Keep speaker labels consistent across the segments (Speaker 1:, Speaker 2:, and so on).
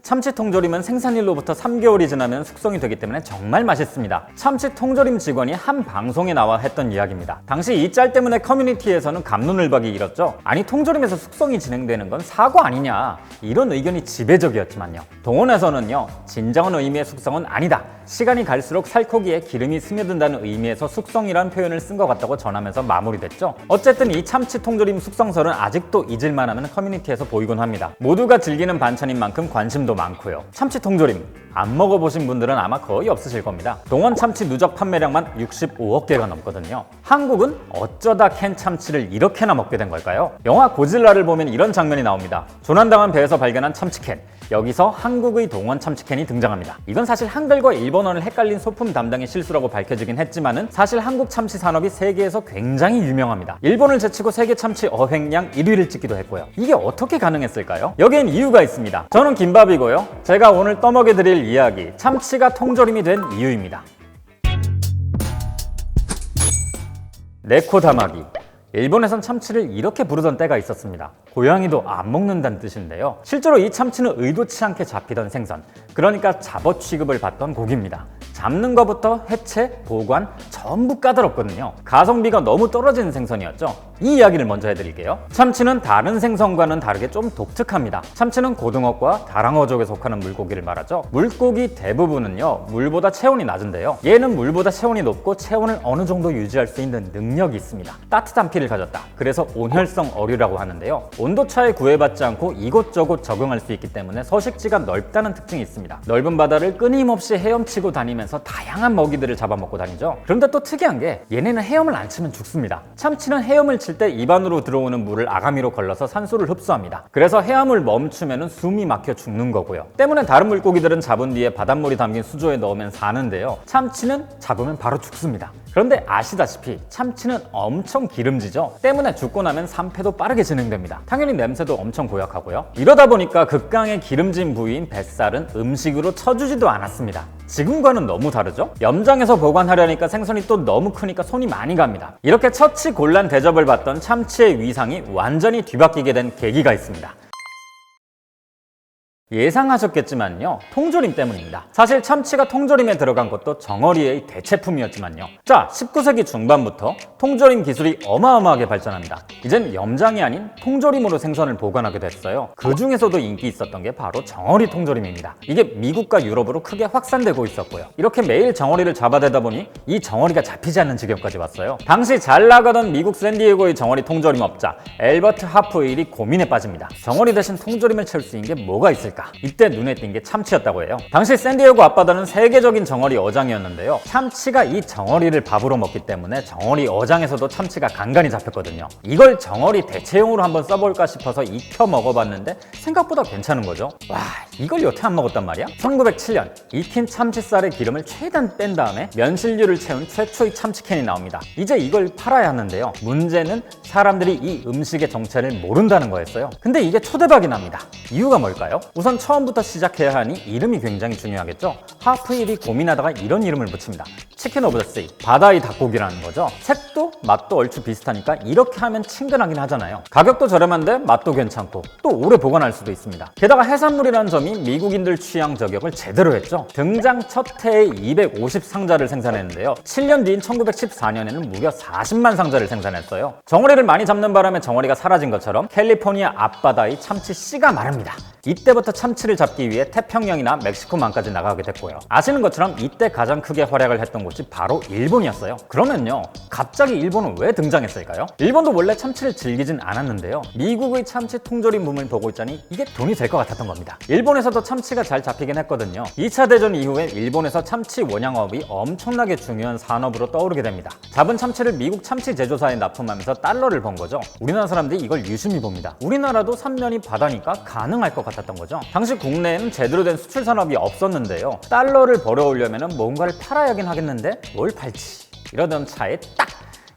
Speaker 1: 참치 통조림은 생산일로부터 3개월이 지나면 숙성이 되기 때문에 정말 맛있습니다. 참치 통조림 직원이 한 방송에 나와 했던 이야기입니다. 당시 이 짤 때문에 커뮤니티에서는 갑론을박이 일었죠. 아니 통조림에서 숙성이 진행되는 건 사고 아니냐, 이런 의견이 지배적이었지만요. 동원에서는요, 진정한 의미의 숙성은 아니다, 시간이 갈수록 살코기에 기름이 스며든다는 의미에서 숙성이란 표현을 쓴 것 같다고 전하면서 마무리됐죠. 어쨌든 이 참치 통조림 숙성설은 아직도 잊을만하면 커뮤니티에서 보이곤 합니다. 모두가 즐기는 반찬인 만큼 관심도 많고요. 참치 통조림 안 먹어보신 분들은 아마 거의 없으실 겁니다. 동원 참치 누적 판매량만 65억 개가 넘거든요. 한국은 어쩌다 캔 참치를 이렇게나 먹게 된 걸까요? 영화 고질라를 보면 이런 장면이 나옵니다. 조난당한 배에서 발견한 참치캔, 여기서 한국의 동원 참치캔이 등장합니다. 이건 사실 한글과 일본어를 헷갈린 소품 담당의 실수라고 밝혀지긴 했지만은 사실 한국 참치 산업이 세계에서 굉장히 유명합니다. 일본을 제치고 세계 참치 어획량 1위를 찍기도 했고요. 이게 어떻게 가능했을까요? 여기엔 이유가 있습니다. 저는 김밥이고요. 제가 오늘 떠먹여드릴 이야기, 참치가 통조림이 된 이유입니다. 네코다마기. 일본에선 참치를 이렇게 부르던 때가 있었습니다. 고양이도 안 먹는다는 뜻인데요. 실제로 이 참치는 의도치 않게 잡히던 생선, 그러니까 잡어 취급을 받던 고기입니다. 잡는 것부터 해체, 보관 전부 까다롭거든요. 가성비가 너무 떨어지는 생선이었죠. 이 이야기를 먼저 해드릴게요. 참치는 다른 생선과는 다르게 좀 독특합니다. 참치는 고등어과 다랑어족에 속하는 물고기를 말하죠. 물고기 대부분은요, 물보다 체온이 낮은데요, 얘는 물보다 체온이 높고 체온을 어느 정도 유지할 수 있는 능력이 있습니다. 따뜻한 피를 가졌다. 그래서 온혈성 어류라고 하는데요, 온도차에 구애받지 않고 이곳저곳 적응할 수 있기 때문에 서식지가 넓다는 특징이 있습니다. 넓은 바다를 끊임없이 헤엄치고 다니면서 다양한 먹이들을 잡아먹고 다니죠. 그런데 또 특이한 게 얘네는 헤엄을 안 치면 죽습니다. 참치는 헤엄을 칠 때 입안으로 들어오는 물을 아가미로 걸러서 산소를 흡수합니다. 그래서 헤엄을 멈추면 숨이 막혀 죽는 거고요. 때문에 다른 물고기들은 잡은 뒤에 바닷물이 담긴 수조에 넣으면 사는데요, 참치는 잡으면 바로 죽습니다. 그런데 아시다시피 참치는 엄청 기름지죠. 때문에 죽고 나면 산패도 빠르게 진행됩니다. 당연히 냄새도 엄청 고약하고요. 이러다 보니까 극강의 기름진 부위인 뱃살은 음식으로 쳐주지도 않았습니다. 지금과는 너무 다르죠? 염장해서 보관하려니까 생선이 또 너무 크니까 손이 많이 갑니다. 이렇게 처치곤란 대접을 받던 참치의 위상이 완전히 뒤바뀌게 된 계기가 있습니다. 예상하셨겠지만요, 통조림 때문입니다. 사실 참치가 통조림에 들어간 것도 정어리의 대체품이었지만요, 자, 19세기 중반부터 통조림 기술이 어마어마하게 발전합니다. 이젠 염장이 아닌 통조림으로 생선을 보관하게 됐어요. 그 중에서도 인기 있었던 게 바로 정어리 통조림입니다. 이게 미국과 유럽으로 크게 확산되고 있었고요. 이렇게 매일 정어리를 잡아대다 보니 이 정어리가 잡히지 않는 지경까지 왔어요. 당시 잘 나가던 미국 샌디에고의 정어리 통조림 업자 엘버트 하프웨일이 고민에 빠집니다. 정어리 대신 통조림을 채울 수 있는 게 뭐가 있을까? 이때 눈에 띈 게 참치였다고 해요. 당시 샌디에고 앞바다는 세계적인 정어리 어장이었는데요, 참치가 이 정어리를 밥으로 먹기 때문에 정어리 어장에서도 참치가 간간히 잡혔거든요. 이걸 정어리 대체용으로 한번 써볼까 싶어서 익혀 먹어봤는데 생각보다 괜찮은 거죠. 와, 이걸 여태 안 먹었단 말이야? 1907년 익힌 참치살의 기름을 최대한 뺀 다음에 면실류를 채운 최초의 참치캔이 나옵니다. 이제 이걸 팔아야 하는데요, 문제는 사람들이 이 음식의 정체를 모른다는 거였어요. 근데 이게 초대박이 납니다. 이유가 뭘까요? 우선 처음부터 시작해야 하니 이름이 굉장히 중요하겠죠. 하프힐이 고민하다가 이런 이름을 붙입니다. 치킨 오브 더 씨, 바다의 닭고기라는 거죠. 색도 맛도 얼추 비슷하니까 이렇게 하면 친근하긴 하잖아요. 가격도 저렴한데 맛도 괜찮고 또 오래 보관할 수도 있습니다. 게다가 해산물이라는 점이 미국인들 취향 저격을 제대로 했죠. 등장 첫 해에 250상자를 생산했는데요, 7년 뒤인 1914년에는 무려 40만 상자를 생산했어요. 정어리를 많이 잡는 바람에 정어리가 사라진 것처럼 캘리포니아 앞바다의 참치 씨가 마릅니다. 이때부터 참치를 잡기 위해 태평양이나 멕시코만까지 나가게 됐고요. 아시는 것처럼 이때 가장 크게 활약을 했던 곳이 바로 일본이었어요. 그러면요, 갑자기 일본은 왜 등장했을까요? 일본도 원래 참치를 즐기진 않았는데요, 미국의 참치 통조림 붐을 보고 있자니 이게 돈이 될 것 같았던 겁니다. 일본에서도 참치가 잘 잡히긴 했거든요. 2차 대전 이후에 일본에서 참치 원양업이 엄청나게 중요한 산업으로 떠오르게 됩니다. 잡은 참치를 미국 참치 제조사에 납품하면서 달러를 번 거죠. 우리나라 사람들이 이걸 유심히 봅니다. 우리나라도 삼면이 바다니까 가능할 것 같았던 거죠. 당시 국내에는 제대로 된 수출 산업이 없었는데요, 달러를 벌어오려면 뭔가를 팔아야 하긴 하겠는데 뭘 팔지? 이러던 차에 딱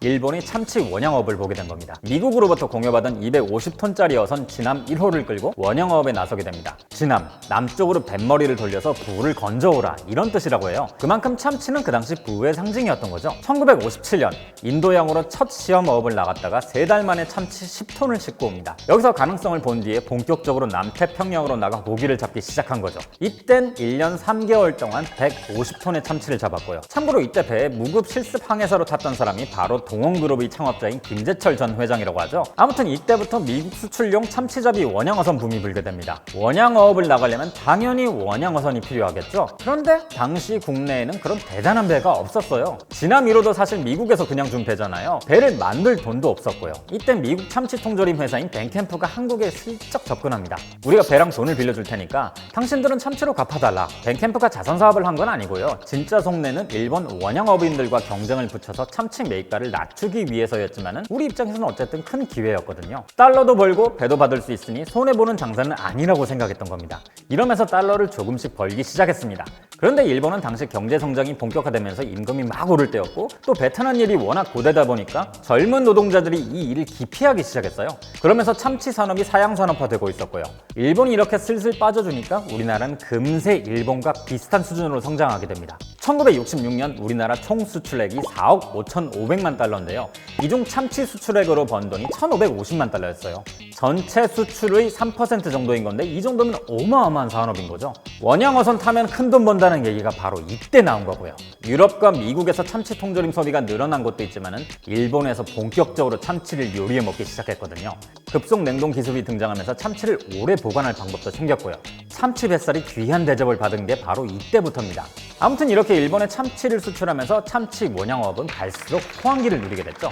Speaker 1: 일본이 참치 원양어업을 보게 된 겁니다. 미국으로부터 공여받은 250톤짜리 어선 진함 1호를 끌고 원양어업에 나서게 됩니다. 진함, 남쪽으로 뱃머리를 돌려서 부를 건져오라 이런 뜻이라고 해요. 그만큼 참치는 그 당시 부의 상징이었던 거죠. 1957년 인도양으로 첫 시험어업을 나갔다가 3달 만에 참치 10톤을 싣고 옵니다. 여기서 가능성을 본 뒤에 본격적으로 남태평양으로 나가 고기를 잡기 시작한 거죠. 이땐 1년 3개월 동안 150톤의 참치를 잡았고요. 참고로 이때 배에 무급 실습 항해사로 탔던 사람이 바로 동원그룹의 창업자인 김재철 전 회장이라고 하죠. 아무튼 이때부터 미국 수출용 참치잡이 원양어선 붐이 불게 됩니다. 원양어업을 나가려면 당연히 원양어선이 필요하겠죠. 그런데 당시 국내에는 그런 대단한 배가 없었어요. 진함 1호도 사실 미국에서 그냥 준 배잖아요. 배를 만들 돈도 없었고요. 이때 미국 참치 통조림 회사인 벤캠프가 한국에 슬쩍 접근합니다. 우리가 배랑 돈을 빌려줄 테니까 당신들은 참치로 갚아달라. 벤캠프가 자선사업을 한 건 아니고요. 진짜 속내는 일본 원양어업인들과 경쟁을 붙여서 참치 매입가를 낮추기 위해서였지만 우리 입장에서는 어쨌든 큰 기회였거든요. 달러도 벌고 배도 받을 수 있으니 손해보는 장사는 아니라고 생각했던 겁니다. 이러면서 달러를 조금씩 벌기 시작했습니다. 그런데 일본은 당시 경제 성장이 본격화되면서 임금이 막 오를 때였고 또 배 타는 일이 워낙 고되다 보니까 젊은 노동자들이 이 일을 기피하기 시작했어요. 그러면서 참치 산업이 사양 산업화되고 있었고요. 일본이 이렇게 슬슬 빠져주니까 우리나라는 금세 일본과 비슷한 수준으로 성장하게 됩니다. 1966년 우리나라 총 수출액이 4억 5,500만 달러인데요. 이 중 참치 수출액으로 번 돈이 1,550만 달러였어요. 전체 수출의 3% 정도인 건데 이 정도면 어마어마한 산업인 거죠. 원양어선 타면 큰 돈 번다는 얘기가 바로 이때 나온 거고요. 유럽과 미국에서 참치 통조림 소비가 늘어난 것도 있지만 일본에서 본격적으로 참치를 요리해 먹기 시작했거든요. 급속 냉동 기술이 등장하면서 참치를 오래 보관할 방법도 생겼고요. 참치 뱃살이 귀한 대접을 받은 게 바로 이때부터입니다. 아무튼 이렇게 일본에 참치를 수출하면서 참치 원양어업은 갈수록 호황기를 누리게 됐죠.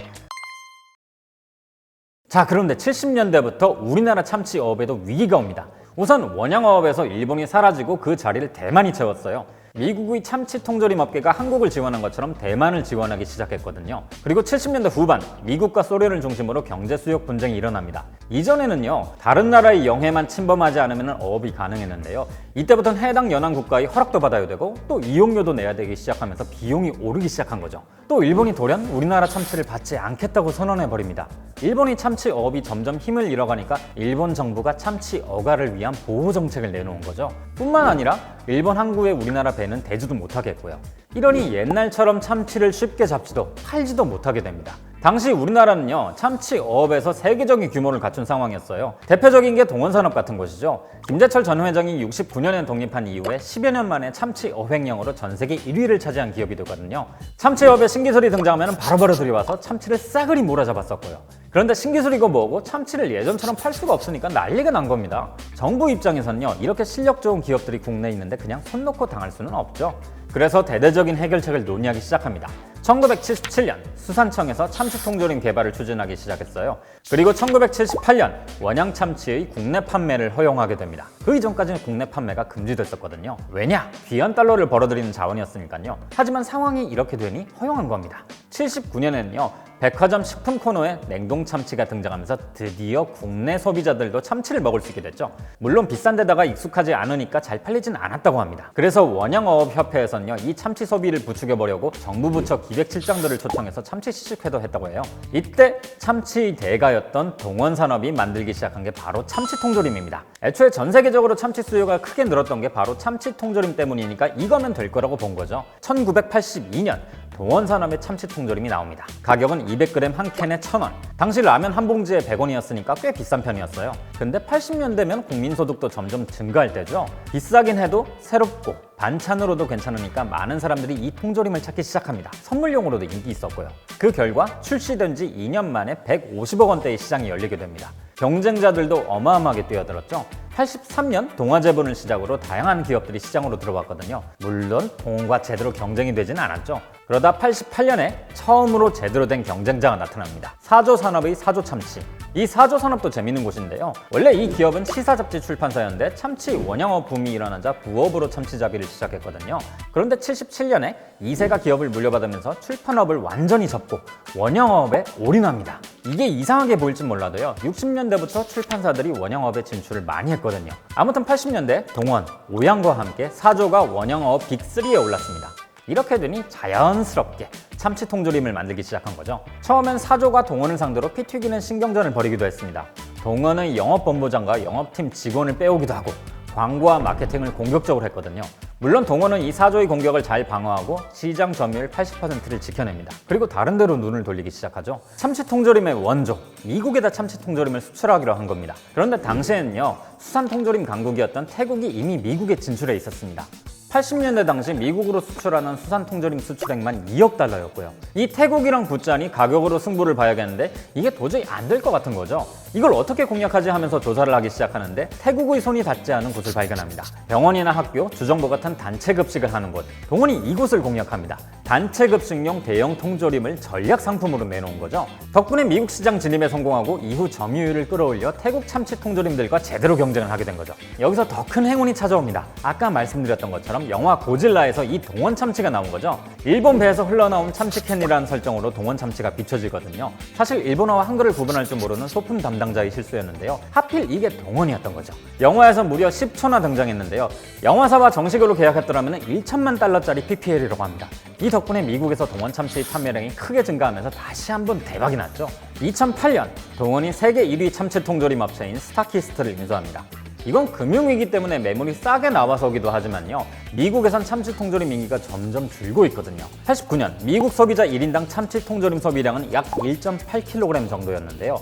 Speaker 1: 자, 그런데 70년대부터 우리나라 참치어업에도 위기가 옵니다. 우선 원양어업에서 일본이 사라지고 그 자리를 대만이 채웠어요. 미국의 참치 통조림 업계가 한국을 지원한 것처럼 대만을 지원하기 시작했거든요. 그리고 70년대 후반 미국과 소련을 중심으로 경제 수역 분쟁이 일어납니다. 이전에는요 다른 나라의 영해만 침범하지 않으면 어업이 가능했는데요. 이때부터는 해당 연안 국가의 허락도 받아야 되고 또 이용료도 내야 되기 시작하면서 비용이 오르기 시작한 거죠. 또 일본이 돌연 우리나라 참치를 받지 않겠다고 선언해버립니다. 일본이 참치 어업이 점점 힘을 잃어가니까 일본 정부가 참치 어가를 위한 보호 정책을 내놓은 거죠. 뿐만 아니라 일본 항구에 우리나라 배는 대주도 못하게 했고요. 이러니 옛날처럼 참치를 쉽게 잡지도 팔지도 못하게 됩니다. 당시 우리나라는요 참치 어업에서 세계적인 규모를 갖춘 상황이었어요. 대표적인 게 동원산업 같은 것이죠. 김재철 전 회장이 69년에 독립한 이후에 10여 년 만에 참치 어획량으로 전 세계 1위를 차지한 기업이 되거든요. 참치업에 신기술이 등장하면 바로바로 들이와서 참치를 싸그리 몰아잡았었고요. 그런데 신기술이고 뭐고 참치를 예전처럼 팔 수가 없으니까 난리가 난 겁니다. 정부 입장에서는요 이렇게 실력 좋은 기업들이 국내에 있는데 그냥 손 놓고 당할 수는 없죠. 그래서 대대적인 해결책을 논의하기 시작합니다. 1977년 수산청에서 참치 통조림 개발을 추진하기 시작했어요. 그리고 1978년 원양 참치의 국내 판매를 허용하게 됩니다. 그 이전까지는 국내 판매가 금지됐었거든요. 왜냐? 귀한 달러를 벌어들이는 자원이었으니까요. 하지만 상황이 이렇게 되니 허용한 겁니다. 79년에는요. 백화점 식품 코너에 냉동 참치가 등장하면서 드디어 국내 소비자들도 참치를 먹을 수 있게 됐죠. 물론 비싼 데다가 익숙하지 않으니까 잘 팔리진 않았다고 합니다. 그래서 원양어업협회에서는요 이 참치 소비를 부추겨보려고 정부 부처 기획실장들을 초청해서 참치 시식회도 했다고 해요. 이때 참치 대가였던 동원산업이 만들기 시작한 게 바로 참치 통조림입니다. 애초에 전 세계적으로 참치 수요가 크게 늘었던 게 바로 참치 통조림 때문이니까 이거면 될 거라고 본 거죠. 1982년 동원산업의 참치 통조림이 나옵니다. 가격은 200g 한 캔에 1,000원. 당시 라면 한 봉지에 100원이었으니까 꽤 비싼 편이었어요. 근데 80년대면 국민소득도 점점 증가할 때죠. 비싸긴 해도 새롭고 반찬으로도 괜찮으니까 많은 사람들이 이 통조림을 찾기 시작합니다. 선물용으로도 인기 있었고요. 그 결과 출시된 지 2년 만에 150억 원대의 시장이 열리게 됩니다. 경쟁자들도 어마어마하게 뛰어들었죠. 83년 동아제본을 시작으로 다양한 기업들이 시장으로 들어왔거든요. 물론 동원과 제대로 경쟁이 되지는 않았죠. 그러다 88년에 처음으로 제대로 된 경쟁자가 나타납니다. 사조산업의 사조참치. 이 사조산업도 재밌는 곳인데요. 원래 이 기업은 시사잡지 출판사였는데 참치 원양업 붐이 일어나자 부업으로 참치잡이를 시작했거든요. 그런데 77년에 2세가 기업을 물려받으면서 출판업을 완전히 접고 원양업에 올인합니다. 이게 이상하게 보일진 몰라도요. 60년대부터 출판사들이 원양업에 진출을 많이 했거든요. 아무튼 80년대 동원, 오양과 함께 사조가 원양업 빅3에 올랐습니다. 이렇게 되니 자연스럽게 참치 통조림을 만들기 시작한 거죠. 처음엔 사조가 동원을 상대로 피 튀기는 신경전을 벌이기도 했습니다. 동원은 영업본부장과 영업팀 직원을 빼오기도 하고 광고와 마케팅을 공격적으로 했거든요. 물론 동원은 이 사조의 공격을 잘 방어하고 시장 점유율 80%를 지켜냅니다. 그리고 다른 데로 눈을 돌리기 시작하죠. 참치 통조림의 원조, 미국에다 참치 통조림을 수출하기로 한 겁니다. 그런데 당시에는요, 수산 통조림 강국이었던 태국이 이미 미국에 진출해 있었습니다. 80년대 당시 미국으로 수출하는 수산 통조림 수출액만 2억 달러였고요. 이 태국이랑 붙자니 가격으로 승부를 봐야겠는데 이게 도저히 안 될 것 같은 거죠. 이걸 어떻게 공략하지 하면서 조사를 하기 시작하는데 태국의 손이 닿지 않은 곳을 발견합니다. 병원이나 학교, 주정부 같은 단체 급식을 하는 곳. 동원이 이곳을 공략합니다. 단체 급식용 대형 통조림을 전략 상품으로 내놓은 거죠. 덕분에 미국 시장 진입에 성공하고 이후 점유율을 끌어올려 태국 참치 통조림들과 제대로 경쟁을 하게 된 거죠. 여기서 더 큰 행운이 찾아옵니다. 아까 말씀드렸던 것처럼 영화 고질라에서 이 동원 참치가 나온 거죠. 일본 배에서 흘러나온 참치 캔이라는 설정으로 동원 참치가 비춰지거든요. 사실 일본어와 한글을 구분할 줄 모르는 소품 담당자의 실수였는데요. 하필 이게 동원이었던 거죠. 영화에서 무려 10초나 등장했는데요. 영화사와 정식으로 계약했더라면 1천만 달러짜리 PPL이라고 합니다. 이 덕분에 미국에서 동원 참치의 판매량이 크게 증가하면서 다시 한번 대박이 났죠. 2008년 동원이 세계 1위 참치 통조림 업체인 스타키스트를 인수합니다. 이건 금융위기 때문에 매물이 싸게 나와서기도 하지만요, 미국에선 참치 통조림 인기가 점점 줄고 있거든요. 89년 미국 소비자 1인당 참치 통조림 소비량은 약 1.8kg 정도였는데요.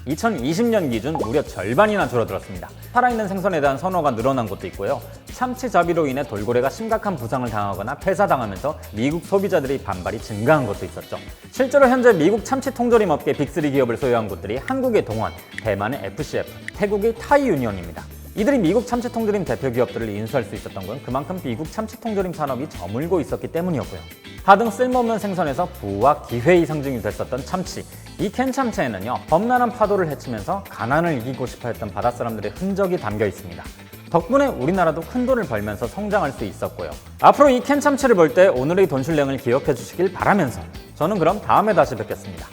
Speaker 1: 2020년 기준 무려 절반이나 줄어들었습니다. 살아있는 생선에 대한 선호가 늘어난 곳도 있고요. 참치 자비로 인해 돌고래가 심각한 부상을 당하거나 폐사당하면서 미국 소비자들의 반발이 증가한 것도 있었죠. 실제로 현재 미국 참치 통조림 업계 빅3 기업을 소유한 곳들이 한국의 동원, 대만의 FCF, 태국의 타이유니온입니다. 이들이 미국 참치 통조림 대표 기업들을 인수할 수 있었던 건 그만큼 미국 참치 통조림 산업이 저물고 있었기 때문이었고요. 하등 쓸모없는 생선에서 부와 기회의 상징이 됐었던 참치. 이 캔 참치에는요, 험난한 파도를 헤치면서 가난을 이기고 싶어 했던 바닷사람들의 흔적이 담겨 있습니다. 덕분에 우리나라도 큰 돈을 벌면서 성장할 수 있었고요. 앞으로 이 캔 참치를 볼 때 오늘의 돈슐랭을 기억해 주시길 바라면서 저는 그럼 다음에 다시 뵙겠습니다.